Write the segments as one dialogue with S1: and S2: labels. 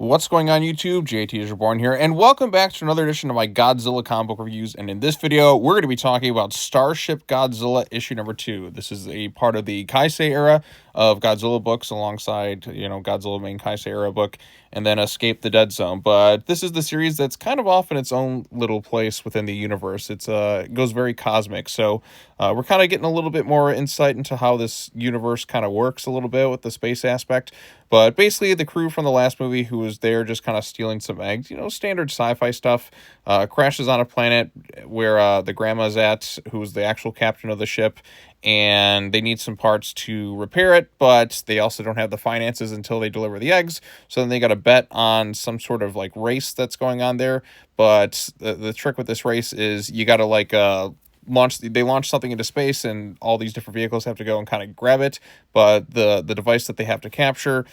S1: What's going on YouTube? JT is Reborn here, and welcome back to another edition of my Godzilla comic book reviews. And in this video, we're going to be talking about Starship Godzilla issue number 2. This is a part of the Kai-Sei Era of Godzilla books alongside, Godzilla main Kai-Sei Era book, and then Escape the Dead Zone. But this is the series that's kind of off in its own little place within the universe. It goes very cosmic, so we're kind of getting a little bit more insight into how this universe kind of works a little bit with the space aspect. But basically, the crew from the last movie who was there just kind of stealing some eggs, standard sci-fi stuff, crashes on a planet where the grandma's at, who's the actual captain of the ship, and they need some parts to repair it, but they also don't have the finances until they deliver the eggs. So then they got to bet on some sort of like race that's going on there. But the trick with this race is you got to launch something into space, and all these different vehicles have to go and kind of grab it, but the device that they have to capture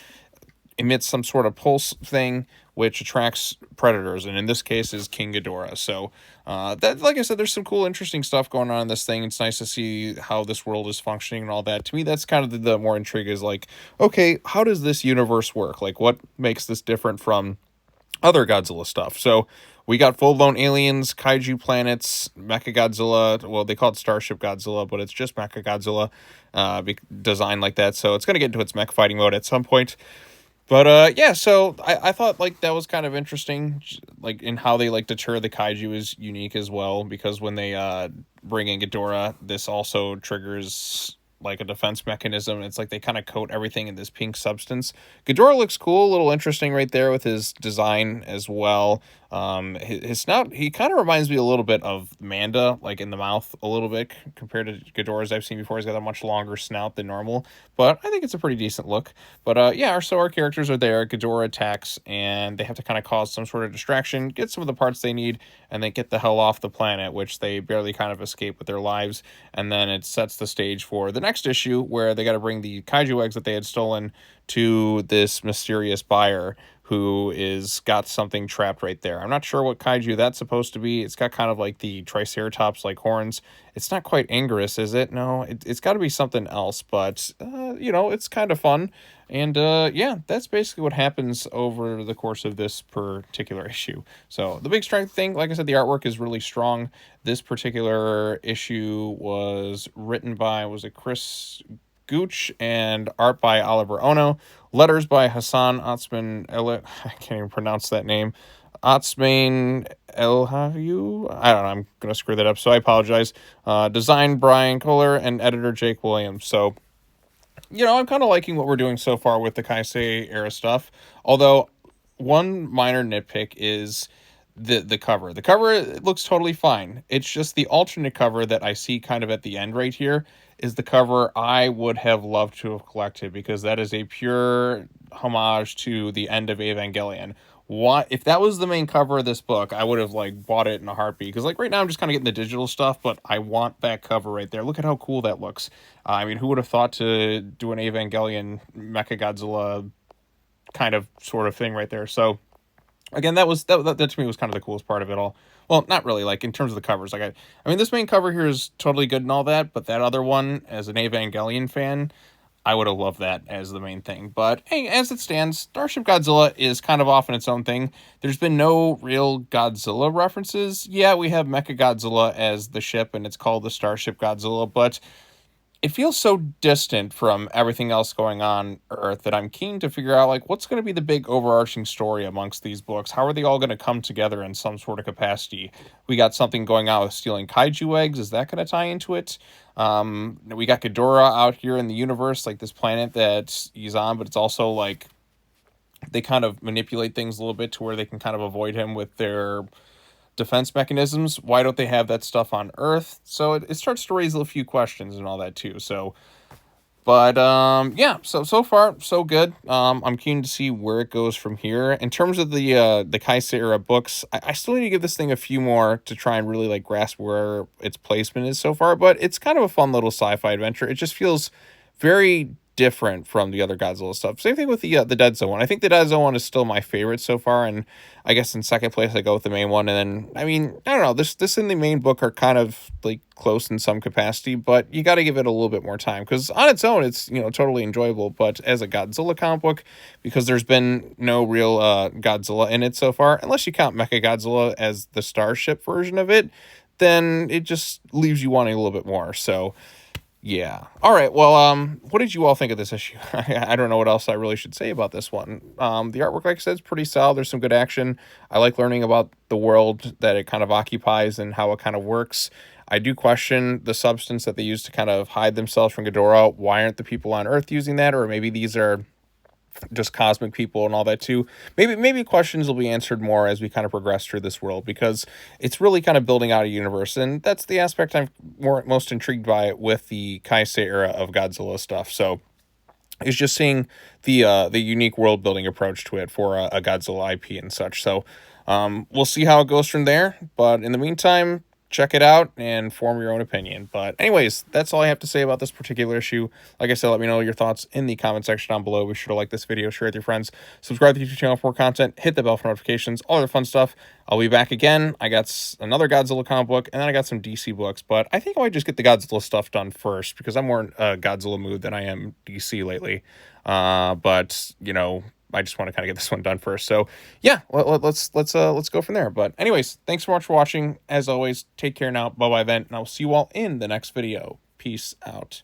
S1: emits some sort of pulse thing which attracts predators, and in this case is King Ghidorah. So that, like I said, there's some cool interesting stuff going on in this thing. It's nice to see how this world is functioning and all that. To me, that's kind of the more intrigue, is like, okay, how does this universe work? Like, what makes this different from other Godzilla stuff? So we got full-blown aliens, kaiju planets, Mechagodzilla. Well, they call it Starship Godzilla, but it's just Mechagodzilla designed like that. So it's going to get into its mech fighting mode at some point. But yeah, so I thought like that was kind of interesting, like in how they like deter the kaiju is unique as well, because when they bring in Ghidorah, this also triggers like a defense mechanism. It's like they kind of coat everything in this pink substance. Ghidorah looks cool, a little interesting right there with his design as well. His snout, he kind of reminds me a little bit of Manda, like in the mouth a little bit compared to Ghidorah's I've seen before. He's got a much longer snout than normal, but I think it's a pretty decent look. But yeah, so our characters are there. Ghidorah attacks, and they have to kind of cause some sort of distraction, get some of the parts they need, and then get the hell off the planet, which they barely kind of escape with their lives. And then it sets the stage for the next issue, where they got to bring the kaiju eggs that they had stolen to this mysterious buyer who is got something trapped right there. I'm not sure what kaiju that's supposed to be. It's got kind of like the triceratops like horns. It's not quite Anguirus, is it? No, it's got to be something else, but it's kind of fun. And yeah, that's basically what happens over the course of this particular issue. So the big strength thing, like I said, the artwork is really strong. This particular issue was written by, was it Chris Gooch, and art by Oliver Ono, letters by Hassan Otsman I can't even pronounce that name. Otsman Elhavu? I don't know, I'm going to screw that up, so I apologize. Design Brian Kohler, and editor Jake Williams. So, I'm kind of liking what we're doing so far with the Kai-Sei Era stuff, although one minor nitpick is the cover. The cover looks totally fine. It's just the alternate cover that I see kind of at the end right here is the cover I would have loved to have collected, because that is a pure homage to the end of Evangelion. What if that was the main cover of this book? I would have like bought it in a heartbeat, because like right now I'm just kind of getting the digital stuff, but I want that cover right there. Look at how cool that looks. I mean, who would have thought to do an Evangelion Mechagodzilla kind of sort of thing right there? So again, that to me was kind of the coolest part of it all. Well, not really, like in terms of the covers. Like I mean, this main cover here is totally good and all that, but that other one, as an Evangelion fan, I would have loved that as the main thing. But hey, as it stands, Starship Godzilla is kind of off in its own thing. There's been no real Godzilla references. Yeah, we have Mechagodzilla as the ship, and it's called the Starship Godzilla, but it feels so distant from everything else going on Earth that I'm keen to figure out, like, what's going to be the big overarching story amongst these books? How are they all going to come together in some sort of capacity? We got something going on with stealing kaiju eggs. Is that going to tie into it? We got Ghidorah out here in the universe, like this planet that he's on, but it's also like they kind of manipulate things a little bit to where they can kind of avoid him with their defense mechanisms. Why don't they have that stuff on Earth? So it starts to raise a few questions and all that too. So, but yeah, so far so good. I'm keen to see where it goes from here. In terms of the Kai-Sei Era books, I still need to give this thing a few more to try and really like grasp where its placement is so far. But it's kind of a fun little sci-fi adventure. It just feels very different from the other Godzilla stuff. Same thing with the Dead Zone one. I think the Dead Zone one is still my favorite so far, and I guess in second place I go with the main one. And then I mean, I don't know, this and the main book are kind of like close in some capacity, but you got to give it a little bit more time, because on its own it's, you know, totally enjoyable. But as a Godzilla comic book, because there's been no real Godzilla in it so far, unless you count Mechagodzilla as the Starship version of it, then it just leaves you wanting a little bit more. So yeah. All right. Well, what did you all think of this issue? I don't know what else I really should say about this one. The artwork, like I said, is pretty solid. There's some good action. I like learning about the world that it kind of occupies and how it kind of works. I do question the substance that they use to kind of hide themselves from Ghidorah. Why aren't the people on Earth using that? Or maybe these are just cosmic people and all that too. Maybe questions will be answered more as we kind of progress through this world, because it's really kind of building out a universe, and that's the aspect I'm most intrigued by with the Kai-Sei Era of Godzilla stuff. So it's just seeing the unique world building approach to it for a Godzilla IP and such. So we'll see how it goes from there, but in the meantime, check it out and form your own opinion. But anyways, that's all I have to say about this particular issue. Like I said, let me know your thoughts in the comment section down below. Be sure to like this video, share it with your friends, subscribe to the YouTube channel for more content, hit the bell for notifications, all the fun stuff. I'll be back again. I got another Godzilla comic book, and then I got some DC books, but I think I might just get the Godzilla stuff done first, because I'm more in a Godzilla mood than I am DC lately. But you know, I just want to kind of get this one done first. So yeah, let's go from there. But anyways, thanks so much for watching. As always, take care now. Bye bye then, and I'll see you all in the next video. Peace out.